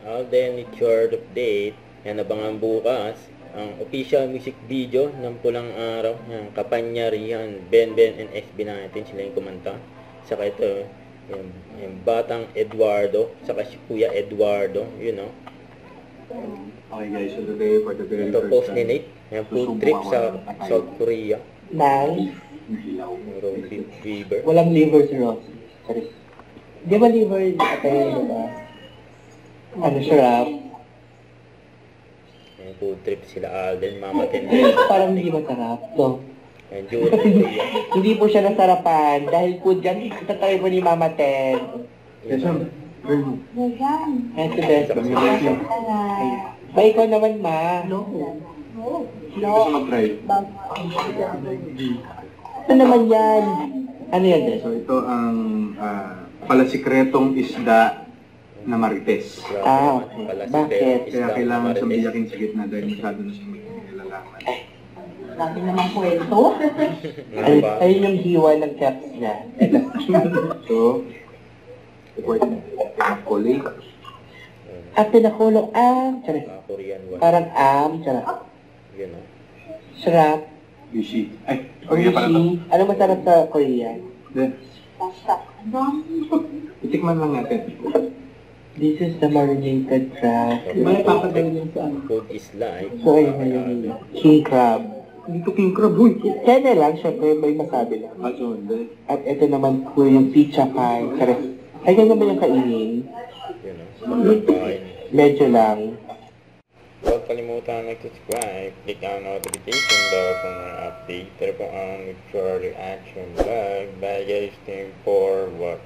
Alden with short update. Yan, abangan bukas ang official music video ng Pulang Araw ng Kapanyarihan, Ben and SB natin, sila yung kumanta. Saka ito yung batang Eduardo, saka si Kuya Eduardo, you know. Okay guys, so today for the very Ito first post ni time, Nate, yung food trip sa South Korea. Nice. Road River. Walang liver si Rosie. Sorry. Di ba liver at diba? Ano, sarap? Yung food trip sila Alden, Mama Ten. Parang hindi masarap. No. And Juro Korea. Hindi po siya nasarapan. Dahil po dyan, itatry mo ni Mama Ten. yes ma'am, very good. And to best. Ba, ikaw naman, ma. No. Gusto mag-try? Ano naman yan? Ano yan, Des? So ito ang palasikretong isda na marites. Okay. Bakit? Kaya kailangan sumiyakin sa gitna dahil masyado na siyang nilalaman. Dati naman kwento. Ayun yung hiwa ng caps niya. So, report na. Makulay. At pinakulong charot. Korean one. Parang charot. You know. Sarap. Yushi. Ay, Korea pala to. Sushi. Ano masarap sa Korea? Then, itikman lang natin. This is the marinated crab. May papagawin yan sa ano? Food is life. So, ayun na yung king crab. Dito king crab, uy. Kaya na lang, syempre, may masabi lang. Also, hindi. At ito naman po yung pizza pie. Charot. Ay, ganyan ba yung kainin? You know. Pagkain. Medyo lang. Huwag kalimutan mag-subscribe, click ang notification bell for more updates. Pero po ang with your reaction vlog. Bye guys, team for what?